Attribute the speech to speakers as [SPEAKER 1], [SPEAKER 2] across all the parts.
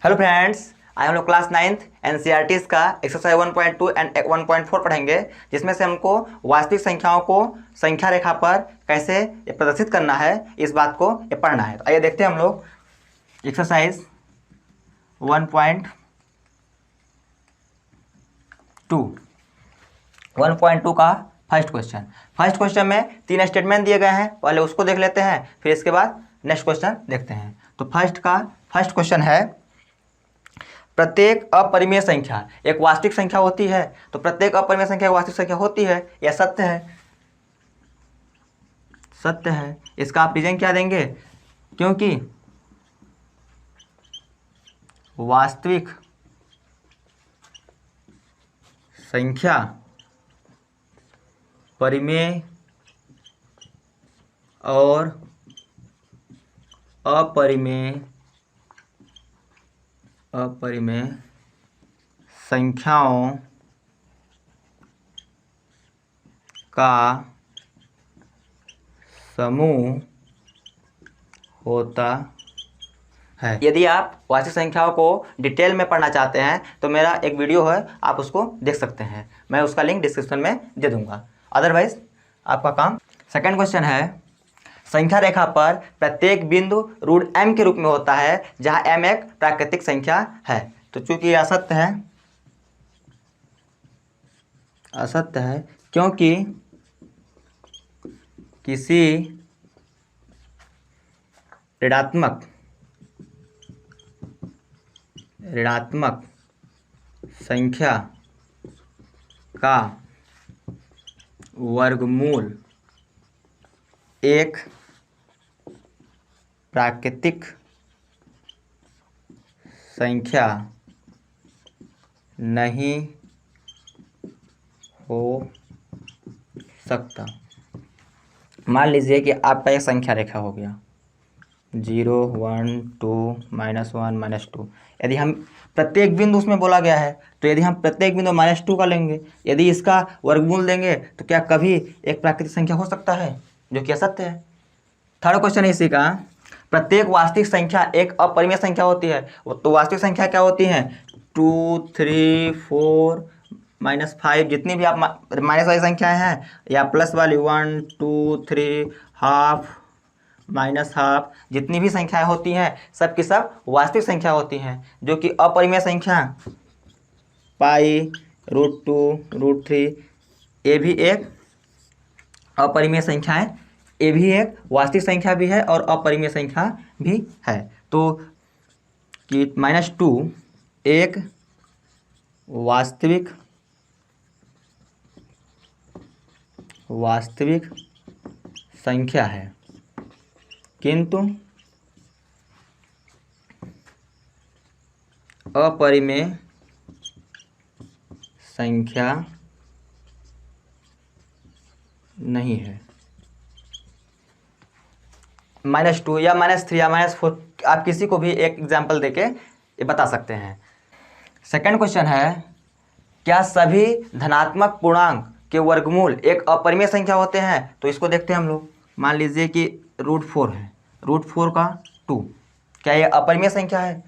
[SPEAKER 1] Hello friends, आज हम लोग क्लास 9th एनसीईआरटी का एक्सरसाइज 1.2 एंड 1.4 पढ़ेंगे, जिसमें से हमको वास्तविक संख्याओं को संख्या रेखा पर कैसे प्रदर्शित करना है, इस बात को पढ़ना है। तो आइए देखते हैं हम लोग एक्सरसाइज 1.2 का फर्स्ट क्वेश्चन में 3 स्टेटमेंट दिए गए हैं। पहले उसको देख लेते हैं, फिर इसके बाद नेक्स्ट क्वेश्चन देखते हैं। तो फर्स्ट क्वेश्चन है, प्रत्येक अपरिमेय संख्या एक वास्तविक संख्या होती है। तो प्रत्येक अपरिमेय संख्या एक वास्तविक संख्या होती है, यह सत्य है। इसका आप रीजन क्या देंगे? क्योंकि वास्तविक संख्या परिमेय और अपरिमेय संख्याओं का समूह होता है। यदि आप वास्तविक संख्याओं को डिटेल में पढ़ना चाहते हैं तो मेरा एक वीडियो है, आप उसको देख सकते हैं। मैं उसका लिंक डिस्क्रिप्शन में दे दूंगा। अदरवाइज आपका काम। सेकंड क्वेश्चन है, संख्या रेखा पर प्रत्येक बिंदु √m के रूप में होता है, जहां m एक प्राकृतिक संख्या है। तो चूंकि यह असत्य है क्योंकि किसी ऋणात्मक संख्या का वर्गमूल एक प्राकृतिक संख्या नहीं हो सकता। मान लीजिए कि आपका एक संख्या रेखा हो गया 0, 1, 2, -1, -2। यदि हम प्रत्येक बिंदु उसमें बोला गया है, तो यदि हम प्रत्येक बिंदु -2 का लेंगे, यदि इसका वर्गमूल देंगे, तो क्या कभी एक प्राकृतिक संख्या हो सकता है? जो कि असत्य है। थर्ड क्वेश्चन है इसी का, प्रत्येक वास्तविक संख्या एक अपरिमेय संख्या होती है। तो वास्तविक संख्या क्या होती है? 2, 3, 4, -5, जितनी भी आप माइनस वाली संख्याएं हैं या प्लस वाली 1, 2, 3, हाफ, -हाफ, जितनी भी संख्याएं होती हैं सब की सब वास्तविक संख्या होती हैं। जो कि अपरिमेय संख्या पाई, √2, √3, ये भी एक अपरिमेय संख्या है। ये भी एक वास्तविक संख्या भी है और अपरिमेय संख्या भी है। तो कि -2 एक वास्तविक संख्या है, किंतु अपरिमेय संख्या नहीं है। -2 या -3 या -4, आप किसी को भी एक एग्जाम्पल देके ये बता सकते हैं। सेकंड क्वेश्चन है, क्या सभी धनात्मक पूर्णांक के वर्गमूल एक अपरिमेय संख्या होते हैं? तो इसको देखते हैं हम लोग। मान लीजिए कि √4 है, √4 का 2, क्या ये अपरिमेय संख्या है?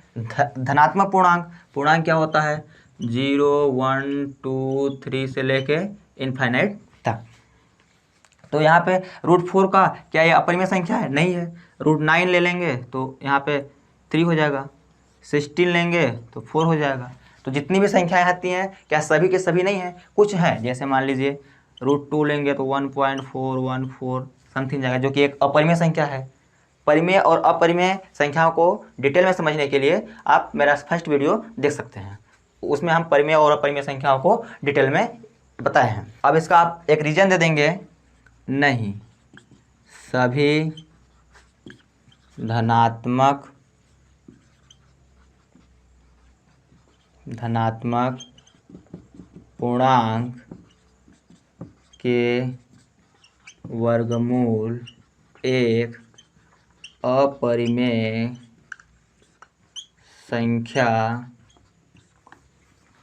[SPEAKER 1] धनात्मक पूर्णांक क्या होता है? 0, 1, 2, 3 से लेके इनफाइनाइट तक। तो यहाँ पे √4 का क्या ये अपरिमेय संख्या है? नहीं है। √9 ले लेंगे तो यहाँ पे 3 हो जाएगा, 16 लेंगे तो 4 हो जाएगा। तो जितनी भी संख्याएं आती हैं, क्या सभी के सभी नहीं हैं? कुछ हैं, जैसे मान लीजिए √2 लेंगे तो 1.414 समथिंग जाएगा, जो कि एक अपरिमेय संख्या है। परिमेय और अपरिमेय संख्याओं को डिटेल में समझने के लिए आप मेरा फर्स्ट वीडियो देख सकते हैं, उसमें हम परिमेय और अपरिमेय संख्याओं को डिटेल में बताए हैं। अब इसका आप एक रीजन दे देंगे, नहीं सभी धनात्मक पूर्णांक के वर्गमूल एक अपरिमेय संख्या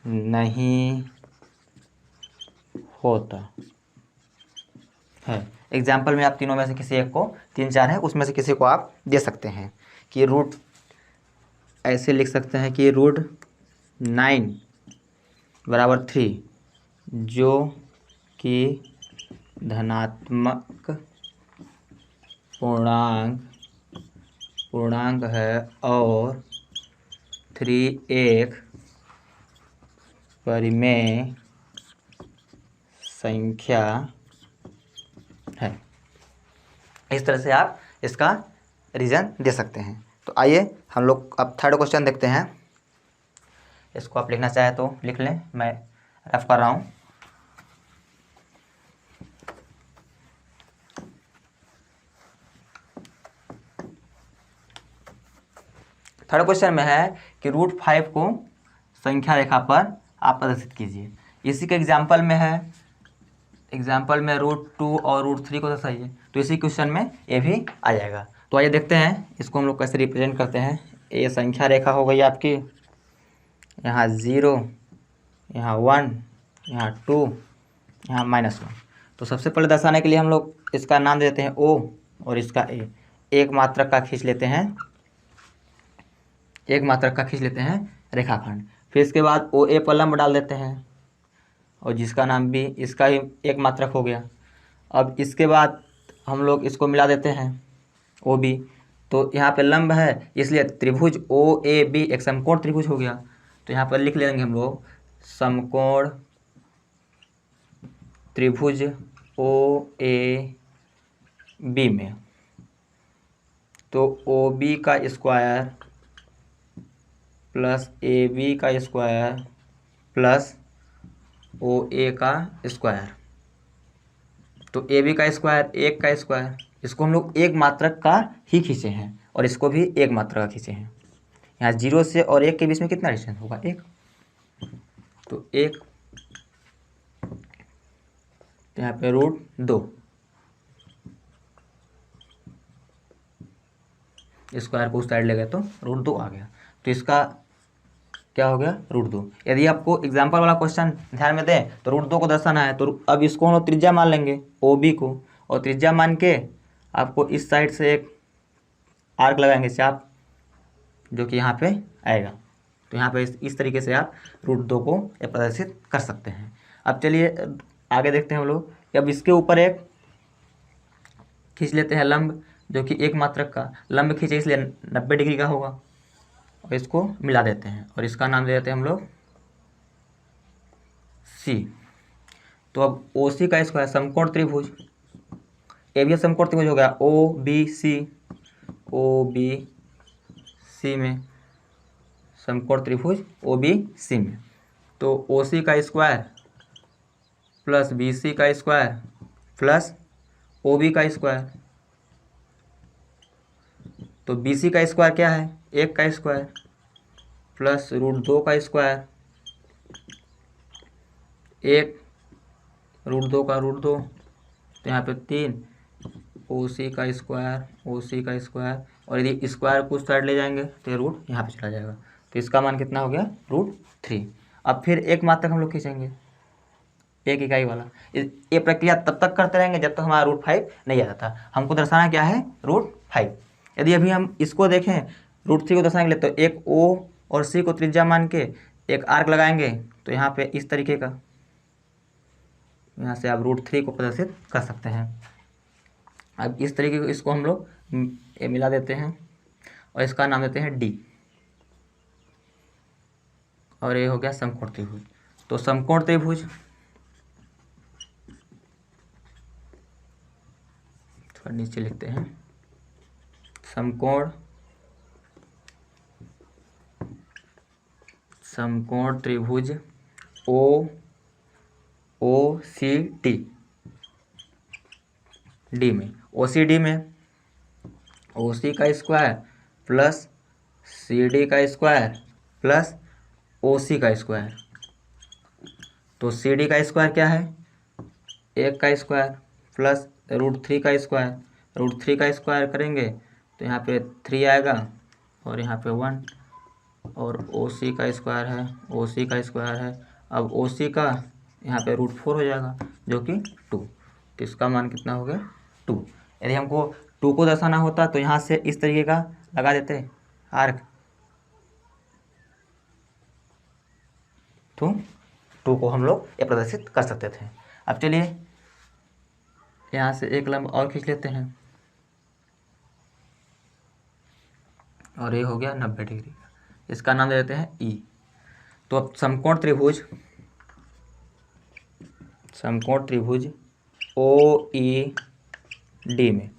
[SPEAKER 1] नहीं होता है। एग्जाम्पल में आप तीनों में से किसी एक को, 3, 4 है उसमें से किसी को आप दे सकते हैं कि ऐसे लिख सकते हैं कि √9 बराबर 3, जो कि धनात्मक पूर्णांक है और 3 एक परिमेय संख्या है। इस तरह से आप इसका रीज़न दे सकते हैं। तो आइए हम लोग अब थर्ड क्वेश्चन देखते हैं। इसको आप लिखना चाहे तो लिख लें, मैं रफ कर रहा हूँ। थर्ड क्वेश्चन में है कि √5 को संख्या रेखा पर आप प्रदर्शित कीजिए। इसी के एग्जाम्पल में है, एग्जाम्पल में √2 और √3 को दर्शाइए। तो इसी क्वेश्चन में ये भी आ जाएगा। तो आइए देखते हैं इसको हम लोग कैसे रिप्रेजेंट करते हैं। ये संख्या रेखा हो गई आपकी, यहाँ 0, यहाँ 1, यहाँ 2, यहाँ -1। तो सबसे पहले दर्शाने के लिए हम लोग इसका नाम देते हैं O और इसका A। एक मात्रक का खींच लेते हैं, एक मात्रक का खींच लेते हैं रेखाखंड। फिर इसके बाद OA पर लंब डाल देते हैं और जिसका नाम B, इसका ही एक मात्रक हो गया। अब इसके बाद हम लोग इसको मिला देते हैं OB। तो यहाँ पे लंब है, इसलिए त्रिभुज OAB एक समकोण त्रिभुज हो गया। तो यहाँ पर लिख लेंगे हम लोग समकोण त्रिभुज OAB में। तो OB का स्क्वायर प्लस AB का स्क्वायर प्लस OA का स्क्वायर। तो AB का स्क्वायर 1 का स्क्वायर, इसको हम लोग एक मात्रक का ही खींचे हैं और इसको भी एक मात्रक का खींचे हैं। यहाँ 0 से और 1 के बीच में कितना डिस्टेंस होगा? 1। तो 1, यहाँ पे √2 स्क्वायर को उस साइड ले गए तो √2 आ गया। तो इसका क्या हो गया? √2। यदि आपको एग्जाम्पल वाला क्वेश्चन ध्यान में दें तो √2 को दर्शाना है, तो अब इसको हम लोग त्रिज्या मान लेंगे OB को, और त्रिज्या मान के आपको इस साइड से एक आर्क लगाएंगे चाप, जो कि यहाँ पे आएगा। तो यहाँ पे इस तरीके से आप √2 को प्रदर्शित कर सकते हैं। अब चलिए आगे देखते हैं हम लोग। अब इसके ऊपर एक खींच लेते हैं लंब, जो कि एक मात्रक का लंब खींचे इसलिए 90 डिग्री का होगा, और इसको मिला देते हैं और इसका नाम दे देते हैं हम लोग C। तो अब OC का स्क्वायर समकोण त्रिभुज, ये भी समकोण त्रिभुज हो गया OBC में, समकोण त्रिभुज OBC में। तो OC का स्क्वायर प्लस BC का स्क्वायर प्लस OB का स्क्वायर। तो BC का स्क्वायर क्या है? 1 का स्क्वायर प्लस √2 का स्क्वायर, 1 √2 का √2, तो यहाँ पे 3 OC का स्क्वायर, और यदि स्क्वायर को उस साइड ले जाएंगे तो ये रूट यहाँ पे चला जाएगा। तो इसका मान कितना हो गया? √3। अब फिर एक मात्रक हम लोग खींचेंगे, एक इकाई वाला। ये प्रक्रिया तब तक करते रहेंगे जब तक हमारा √5 नहीं आ जाता। हमको दर्शाना क्या है? √5। यदि अभी हम इसको देखें √3 को दर्शाने के लिए, तो एक O और C को त्रिज्या मान के एक आर्क लगाएंगे, तो यहाँ पे इस तरीके का, यहाँ से आप √3 को प्रदर्शित कर सकते हैं। अब इस तरीके को इसको हम लोग मिला देते हैं और इसका नाम देते हैं D, और ये हो गया समकोण त्रिभुज। तो समकोण त्रिभुज थोड़ा नीचे लिखते हैं, समकोण त्रिभुज OCD में, OCD में OC का स्क्वायर प्लस CD का स्क्वायर प्लस OC का स्क्वायर। तो CD का स्क्वायर क्या है? 1 का स्क्वायर प्लस √3 का स्क्वायर, √3 का स्क्वायर करेंगे तो यहाँ पे 3 आएगा और यहाँ पे 1, और OC का स्क्वायर है, OC का स्क्वायर है। अब OC का यहाँ पे √4 हो जाएगा, जो कि 2। तो इसका मान कितना हो गया? 2। यदि हमको 2 को दर्शाना होता तो यहाँ से इस तरीके का लगा देते आर्क, तो 2 को हम लोग ये प्रदर्शित कर सकते थे। अब चलिए यहाँ से एक लंब और खींच लेते हैं, और ये हो गया 90 डिग्री का, इसका नाम दे देते हैं ई। तो अब समकोण त्रिभुज ओ ई डी में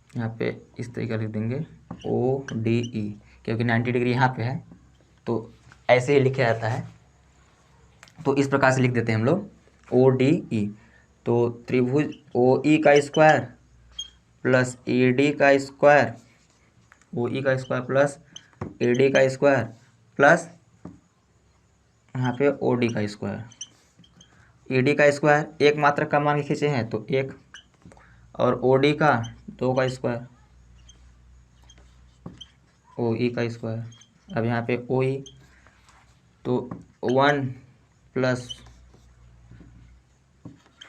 [SPEAKER 1] यहाँ पे इस तरीके लिख देंगे ओ डी ई, क्योंकि 90 डिग्री यहाँ पे है तो ऐसे ही लिखा जाता है, तो इस प्रकार से लिख देते हैं हम लोग ओ डी ई। तो त्रिभुज ओ ई का स्क्वायर प्लस ए डी का स्क्वायर, ओ ई का स्क्वायर प्लस ए डी का स्क्वायर प्लस यहाँ पे ओ डी का स्क्वायर। ए डी का स्क्वायर एक मात्रक का मान खींचे हैं तो 1, और ओ डी का 2 का स्क्वायर, ओ ई का स्क्वायर। अब यहाँ पे ओ ई तो 1 +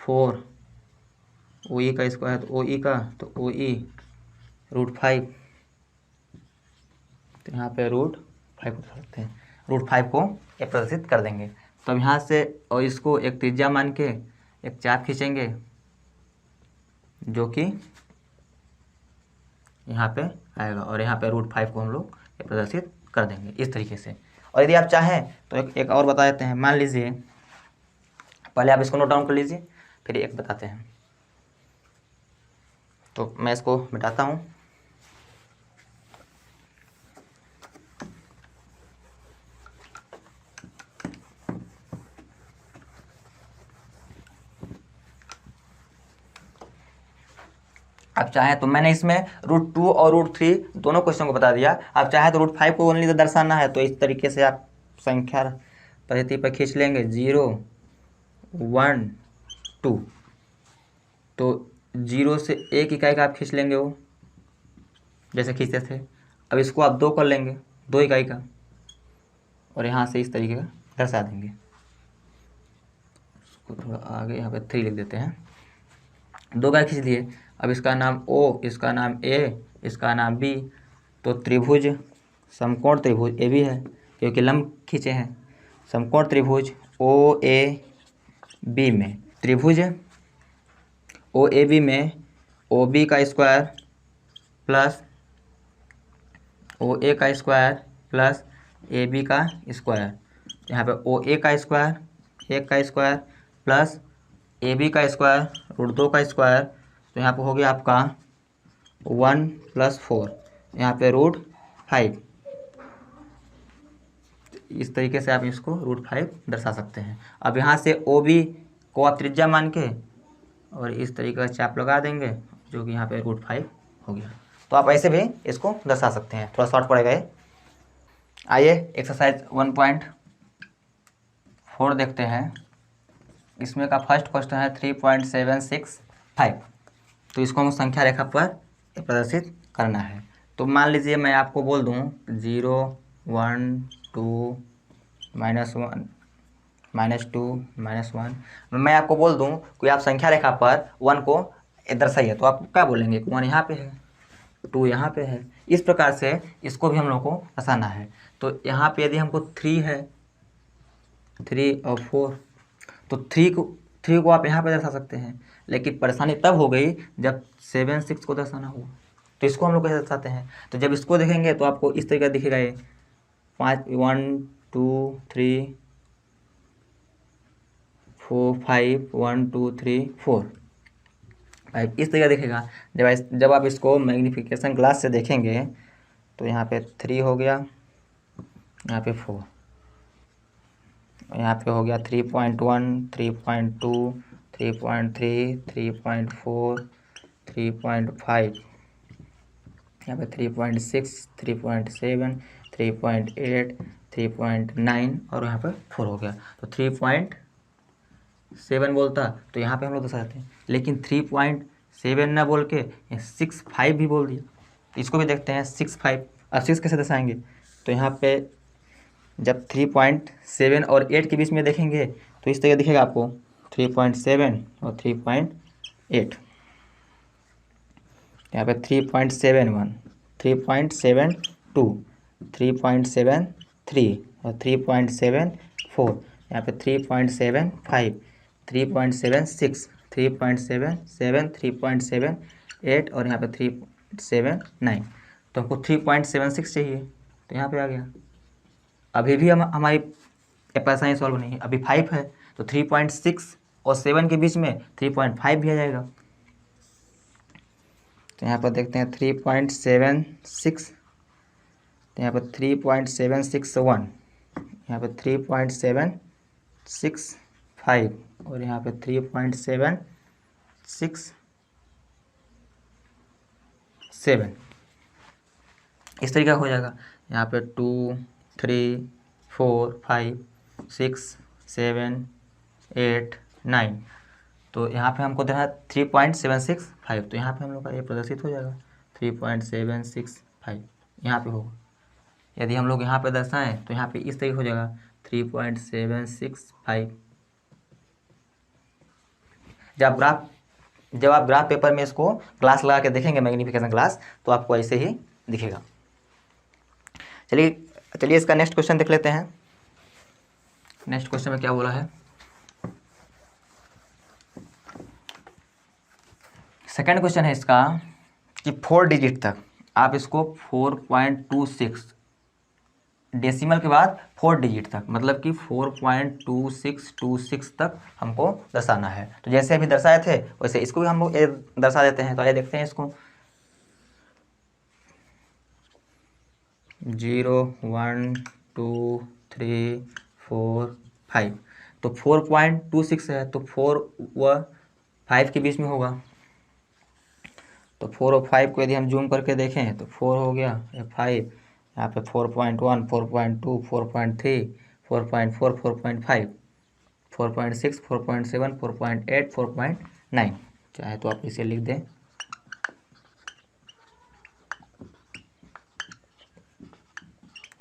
[SPEAKER 1] 4 ओ ई का स्क्वायर, तो ओ ई का तो ओ ई √5, तो यहाँ पे √5 को रखते हैं, √5 को ये प्रदर्शित कर देंगे। तो अब यहाँ से और इसको एक त्रिज्या मान के एक चाप खींचेंगे जो कि यहाँ पे आएगा, और यहाँ पे √5 को हम लोग ये प्रदर्शित कर देंगे इस तरीके से। और यदि आप चाहें तो एक और बता देते हैं। मान लीजिए, पहले आप इसको नोट डाउन कर लीजिए, फिर एक बताते हैं। तो मैं इसको मिटाता हूँ। आप चाहें तो मैंने इसमें √2 और √3 दोनों क्वेश्चन को बता दिया। आप चाहें तो √5 को ओनली दर्शाना है तो इस तरीके से आप संख्या पद्धति पर खींच लेंगे 0 1 2, तो 0 से 1 इकाई का आप खींच लेंगे, वो जैसे खींचते थे। अब इसको आप 2 कर लेंगे, 2 इकाई का, और यहाँ से इस तरीके का दर्शा देंगे। इसको थोड़ा आगे यहाँ पे 3 लिख देते हैं। 2 इकाई खींच लिए। अब इसका नाम O, इसका नाम A, इसका नाम B। तो त्रिभुज, समकोण त्रिभुज ए बी है क्योंकि लंब खींचे हैं। समकोण त्रिभुज ओ ए बी में, त्रिभुज ओ ए बी में ओ बी का स्क्वायर प्लस ओ ए का स्क्वायर प्लस ए बी का स्क्वायर। यहाँ पे ओ ए का स्क्वायर, 1 का स्क्वायर प्लस ए बी का स्क्वायर √2 का स्क्वायर। तो यहाँ पे हो गया आपका 1 + 4, यहाँ पे √5। इस तरीके से आप इसको √5 दर्शा सकते हैं। अब यहाँ से ओ बी को आप त्रिज्या मान के और इस तरीके का चाप लगा देंगे जो कि यहाँ पे √5 हो गया। तो आप ऐसे भी इसको दर्शा सकते हैं, थोड़ा शॉर्ट पड़ेगा ये। आइए एक्सरसाइज 1.4 देखते हैं। इसमें का फर्स्ट क्वेश्चन है 3.765। तो इसको हम संख्या रेखा पर प्रदर्शित करना है। तो मान लीजिए मैं आपको बोल दूं 0 1 2 -1 -2 -1। मैं आपको बोल दूं कि आप संख्या रेखा पर 1 को दर्शाइए, तो आप क्या बोलेंगे कि 1 यहाँ पे है, 2 यहाँ पे है। इस प्रकार से इसको भी हम लोग को दर्शाना है। तो यहाँ पे यदि हमको 3 है, 3 और 4, तो 3 को आप यहाँ पे दर्शा सकते हैं। लेकिन परेशानी तब हो गई जब 7 6 को दर्शाना हुआ। तो इसको हम लोग कैसे दर्शाते हैं? तो जब इसको देखेंगे तो आपको इस तरीके दिखेगा ये 5 1 2 3 4 5 1 2 3 4 5 इस तरीके दिखेगा। जब आप इसको मैग्नीफिकेशन ग्लास से देखेंगे तो यहाँ पे 3 हो गया, यहाँ पे 4, यहाँ पे हो गया 3.1 3.2 3.3 3.4 3.5, यहाँ पे 3.6 3.7 3.8 3.9 और यहाँ पे 4 हो गया। तो 3.7 बोलता तो यहाँ पे हम लोग दर्शाते हैं, लेकिन 3.7 ना बोल के 6.5 भी बोल दिया। इसको भी देखते हैं 6.5। अब 6 कैसे दर्शाएंगे? तो यहाँ पे जब 3.7 और 8 के बीच में देखेंगे तो इस तरह दिखेगा आपको 3.7 और 3.8। यहाँ पे 3.71 3.72 3.73 और 3.74, यहाँ पे 3.75, 3.76, 3.77, 3.78 और यहाँ पे 3.79। तो हमको 3.76 चाहिए, तो यहाँ पे आ गया। अभी भी हम हमारी पैसा ही सॉल्व नहीं है, अभी 5 है, तो 3.6 और 7 के बीच में 3.5 भी आ जाएगा। तो यहाँ पर देखते हैं 3.76, तो यहाँ पर 3.761, यहाँ पर 3.765 और यहाँ पे 3.667, इस तरीके का हो जाएगा। यहाँ पे 2, 3, 4, 5, 6, 7, 8, 9, तो यहाँ पे हमको देना है 3.765, तो यहाँ पे हम लोग का ये प्रदर्शित हो जाएगा 3.765, यहाँ पे होगा। यदि हम लोग यहाँ पे दर्शाएं तो यहाँ पे इस तरीके हो जाएगा 3.765। जब आप ग्राफ पेपर में इसको ग्लास लगा के देखेंगे, मैग्नीफिकेशन ग्लास, तो आपको ऐसे ही दिखेगा। चलिए इसका नेक्स्ट क्वेश्चन देख लेते हैं। नेक्स्ट क्वेश्चन में क्या बोला है। सेकंड क्वेश्चन है इसका कि 4 डिजिट तक आप इसको 4.26 डेसिमल के बाद 4 डिजिट तक, मतलब कि 4.2626 तक हमको दर्शाना है। तो जैसे अभी दर्शाए थे वैसे इसको भी हम लोग दर्शा देते हैं। तो आइए देखते हैं इसको। 0, 1, 2, 3, 4, 5, तो 4.26 है, तो 4 व 5 के बीच में होगा। तो 4 और 5 को यदि हम जूम करके देखें तो 4 हो गया, 5, यहाँ पे 4.1, 4.2, 4.3, 4.4, 4.5, 4.6, 4.7, 4.8, 4.9, चाहे तो आप इसे लिख दें।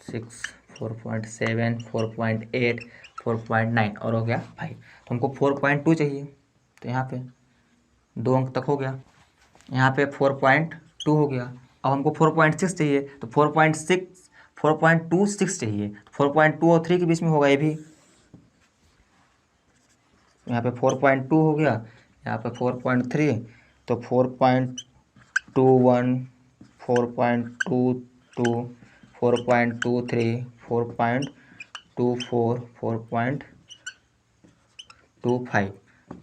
[SPEAKER 1] सिक्स, 4.7, 4.8, 4.9 और हो गया 5। तो हमको 4.2 चाहिए, तो यहाँ पे 2 अंक तक हो गया। यहाँ पे 4.2 हो गया। अब हमको 4.6 चाहिए, तो 4.26 चाहिए। 4.2 और 3 के बीच में होगा ये भी। यहाँ पे 4.2 हो गया, यहाँ पे 4.3, तो 4.21, 4.22, 4.23, 4.24, 4.25,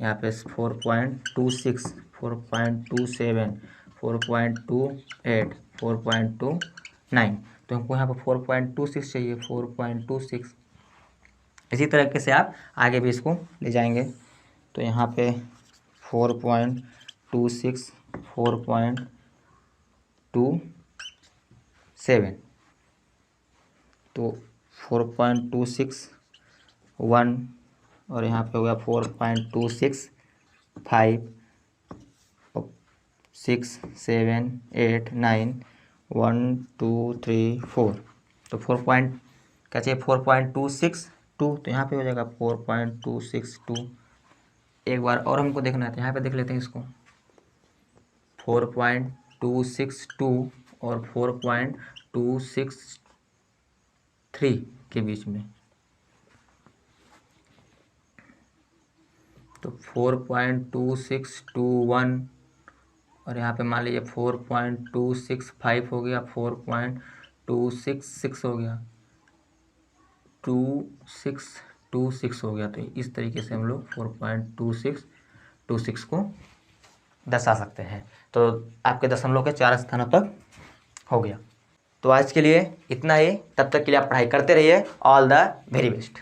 [SPEAKER 1] यहाँ पे 4.26, 4.27, 4.28, 4.29, तो हमको यहाँ पर 4.26 चाहिए, 4.26। इसी तरीके से आप आगे भी इसको ले जाएंगे। तो यहाँ पे 4.26, 4.27, तो 4.26, 1 और यहाँ पे हो गया 4.26, 5, 6, 7, 8, 9, 1, 2, 3, 4, तो 4.26, 2, तो यहाँ पे हो जाएगा 4.262। एक बार और हमको देखना है, तो यहाँ पे देख लेते हैं इसको। 4.262 और 4.263 के बीच में, तो 4.2621 और यहाँ पे मान लीजिए 4.265 हो गया, 4.266 हो गया, 2626 हो गया। तो इस तरीके से हम लोग 4.2626 को दर्शा सकते हैं। तो आपके दशमलव के 4 स्थानों तक हो गया। तो आज के लिए इतना ही। तब तक के लिए आप पढ़ाई करते रहिए। All the very best.